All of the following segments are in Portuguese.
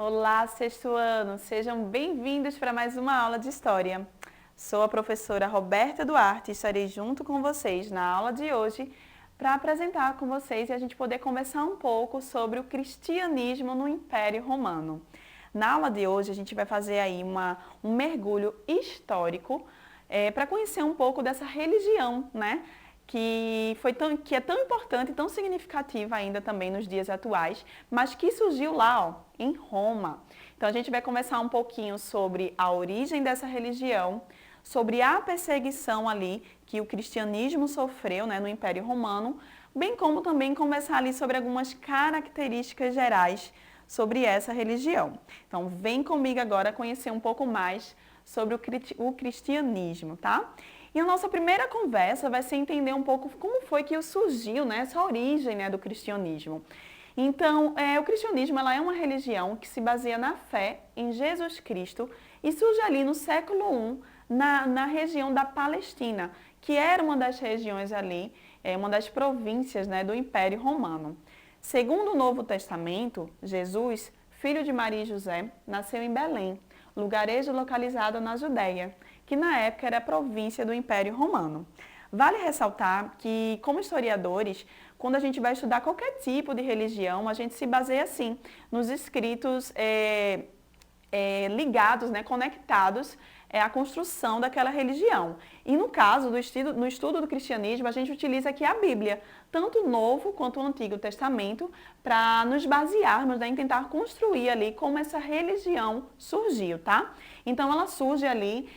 Olá, sexto ano! Sejam bem-vindos para mais uma aula de História. Sou a professora Roberta Duarte e estarei junto com vocês na aula de hoje para apresentar com vocês e a gente poder conversar um pouco sobre o cristianismo no Império Romano. Na aula de hoje a gente vai fazer aí um mergulho histórico para conhecer um pouco dessa religião, né? Que é tão importante e tão significativa ainda também nos dias atuais, mas que surgiu lá, ó, em Roma. Então a gente vai conversar um pouquinho sobre a origem dessa religião, sobre a perseguição ali que o cristianismo sofreu, né, no Império Romano, bem como também conversar ali sobre algumas características gerais sobre essa religião. Então vem comigo agora conhecer um pouco mais sobre o cristianismo, tá? E a nossa primeira conversa vai ser entender um pouco como foi que surgiu, né, essa origem, né, do cristianismo. Então, o cristianismo ela é uma religião que se baseia na fé em Jesus Cristo e surge ali no século I, na região da Palestina, que era uma das regiões ali, uma das províncias, né, do Império Romano. Segundo o Novo Testamento, Jesus, filho de Maria e José, nasceu em Belém, lugarejo localizado na Judéia, que na época era província do Império Romano. Vale ressaltar que, como historiadores, quando a gente vai estudar qualquer tipo de religião, a gente se baseia, assim, nos escritos ligados, né, conectados à construção daquela religião. E no caso, no estudo do cristianismo, a gente utiliza aqui a Bíblia, tanto o Novo quanto o Antigo Testamento, para nos basearmos, né, em tentar construir ali como essa religião surgiu, tá? Então ela surge ali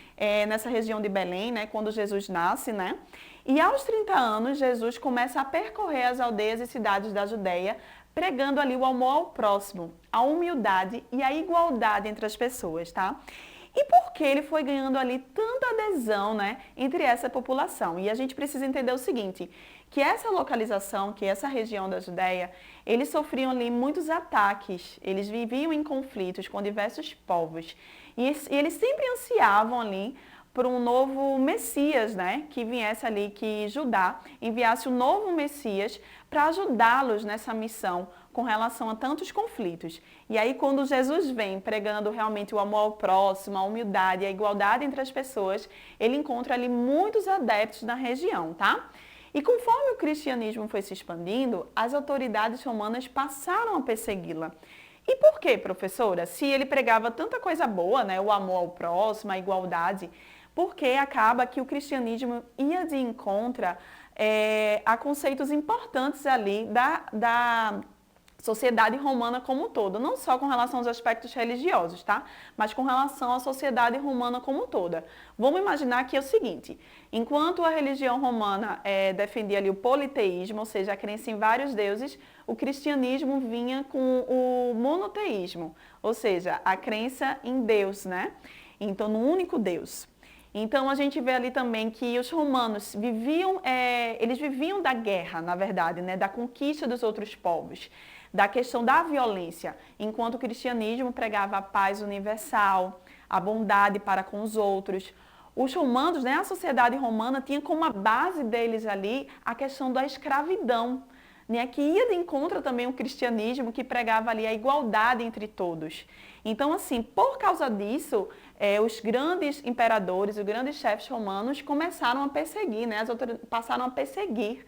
nessa região de Belém, né, quando Jesus nasce, né? E aos 30 anos, Jesus começa a percorrer as aldeias e cidades da Judéia, pregando ali o amor ao próximo, a humildade e a igualdade entre as pessoas, tá? E por que ele foi ganhando ali tanta adesão, né, entre essa população? E a gente precisa entender o seguinte, que essa localização, que essa região da Judéia, eles sofriam ali muitos ataques, eles viviam em conflitos com diversos povos. E eles sempre ansiavam ali por um novo Messias, né, que viesse ali, que Judá enviasse um novo Messias para ajudá-los nessa missão com relação a tantos conflitos. E aí, quando Jesus vem pregando realmente o amor ao próximo, a humildade e a igualdade entre as pessoas, ele encontra ali muitos adeptos na região, tá? E conforme o cristianismo foi se expandindo, as autoridades romanas passaram a persegui-la. E por quê, professora? Se ele pregava tanta coisa boa, né, o amor ao próximo, a igualdade, porque acaba que o cristianismo ia de encontro a conceitos importantes ali da sociedade romana como um todo, não só com relação aos aspectos religiosos, tá? Mas com relação à sociedade romana como um toda. Vamos imaginar que é o seguinte, enquanto a religião romana defendia ali o politeísmo, ou seja, a crença em vários deuses, o cristianismo vinha com o monoteísmo, ou seja, a crença em Deus, né? Então, no único Deus. Então, a gente vê ali também que os romanos eles viviam da guerra, na verdade, né? Da conquista dos outros povos, da questão da violência, enquanto o cristianismo pregava a paz universal, a bondade para com os outros. Os romanos, né, a sociedade romana tinha como a base deles ali a questão da escravidão, né, que ia de encontro também o cristianismo que pregava ali a igualdade entre todos. Então, assim, por causa disso, os grandes imperadores, os grandes chefes romanos começaram a perseguir, né, passaram a perseguir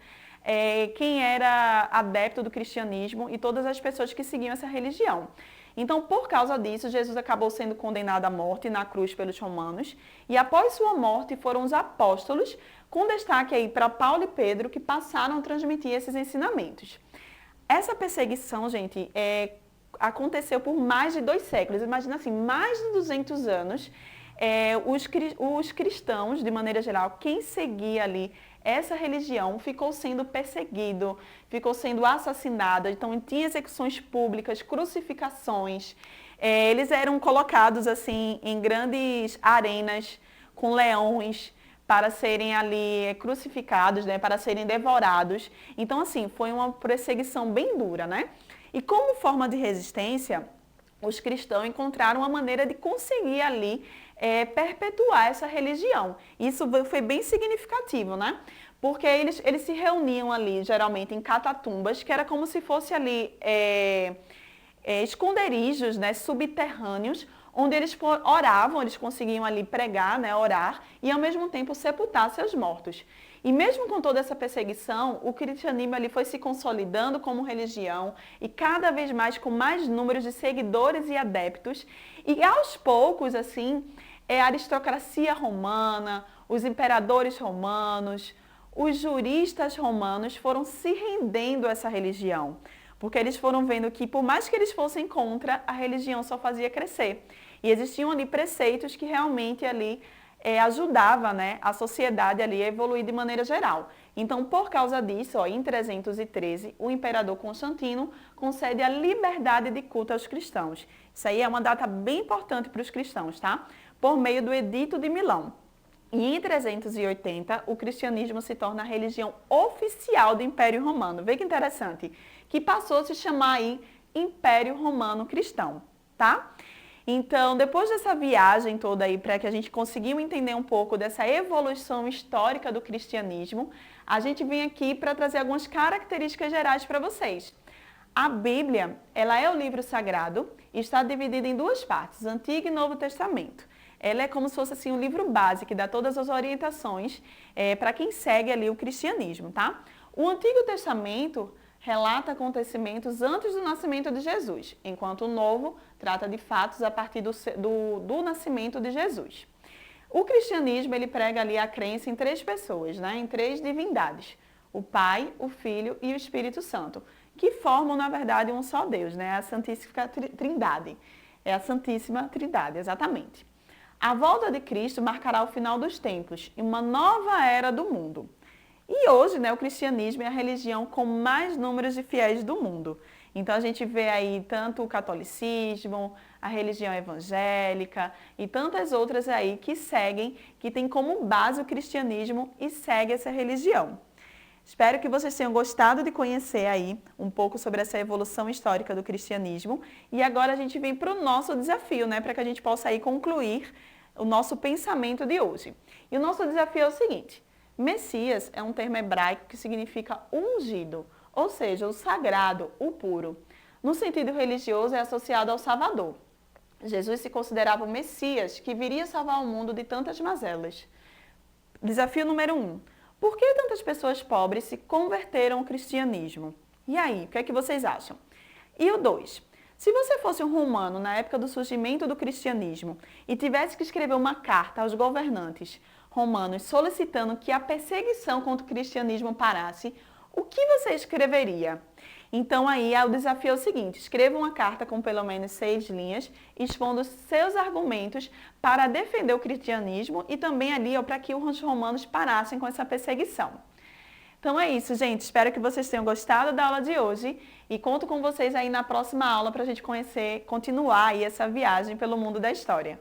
quem era adepto do cristianismo e todas as pessoas que seguiam essa religião. Então, por causa disso, Jesus acabou sendo condenado à morte na cruz pelos romanos e após sua morte foram os apóstolos, com destaque aí para Paulo e Pedro, que passaram a transmitir esses ensinamentos. Essa perseguição, gente, aconteceu por mais de 2 séculos. Imagina assim, mais de 200 anos, os cristãos, de maneira geral, quem seguia ali essa religião ficou sendo perseguido, ficou sendo assassinado, então tinha execuções públicas, crucificações, eles eram colocados assim em grandes arenas com leões para serem ali crucificados, né, para serem devorados. Então assim, foi uma perseguição bem dura, né? E como forma de resistência, os cristãos encontraram uma maneira de conseguir ali perpetuar essa religião. Isso foi bem significativo, né? Porque eles se reuniam ali, geralmente, em catatumbas, que era como se fosse ali esconderijos, né, subterrâneos, onde eles oravam, eles conseguiam ali pregar, né, orar, e ao mesmo tempo sepultar seus mortos. E mesmo com toda essa perseguição, o cristianismo ali foi se consolidando como religião e cada vez mais com mais números de seguidores e adeptos. E aos poucos, assim, a aristocracia romana, os imperadores romanos, os juristas romanos foram se rendendo a essa religião. Porque eles foram vendo que, por mais que eles fossem contra, a religião só fazia crescer. E existiam ali preceitos que realmente ali ajudava, né, a sociedade ali a evoluir de maneira geral. Então, por causa disso, em 313, o imperador Constantino concede a liberdade de culto aos cristãos. Isso aí é uma data bem importante para os cristãos, tá? Por meio do Edito de Milão. E em 380, o cristianismo se torna a religião oficial do Império Romano. Vê que interessante, que passou a se chamar aí Império Romano Cristão, tá? Então, depois dessa viagem toda aí, para que a gente conseguiu entender um pouco dessa evolução histórica do cristianismo, a gente vem aqui para trazer algumas características gerais para vocês. A Bíblia, ela é o livro sagrado e está dividida em duas partes, Antigo e Novo Testamento. Ela é como se fosse assim um livro base que dá todas as orientações para quem segue ali o cristianismo, tá? O Antigo Testamento relata acontecimentos antes do nascimento de Jesus, enquanto o Novo trata de fatos a partir do nascimento de Jesus. O cristianismo, ele prega ali a crença em três pessoas, né? Em três divindades, o Pai, o Filho e o Espírito Santo, que formam, na verdade, um só Deus, né? A Santíssima Trindade. É a Santíssima Trindade, exatamente. A volta de Cristo marcará o final dos tempos e uma nova era do mundo. E hoje, né, o cristianismo é a religião com mais números de fiéis do mundo. Então a gente vê aí tanto o catolicismo, a religião evangélica e tantas outras aí que seguem, que tem como base o cristianismo e segue essa religião. Espero que vocês tenham gostado de conhecer aí um pouco sobre essa evolução histórica do cristianismo. E agora a gente vem para o nosso desafio, né, para que a gente possa aí concluir o nosso pensamento de hoje. E o nosso desafio é o seguinte: Messias é um termo hebraico que significa ungido, ou seja, o sagrado, o puro. No sentido religioso, é associado ao Salvador. Jesus se considerava o Messias que viria salvar o mundo de tantas mazelas. Desafio número 1. Por que tantas pessoas pobres se converteram ao cristianismo? E aí, o que é que vocês acham? E o 2. Se você fosse um romano na época do surgimento do cristianismo e tivesse que escrever uma carta aos governantes romanos solicitando que a perseguição contra o cristianismo parasse, o que você escreveria? Então aí o desafio é o seguinte: escreva uma carta com pelo menos 6 linhas, expondo seus argumentos para defender o cristianismo e também ali para que os romanos parassem com essa perseguição. Então é isso, gente. Espero que vocês tenham gostado da aula de hoje e conto com vocês aí na próxima aula para a gente continuar aí essa viagem pelo mundo da história.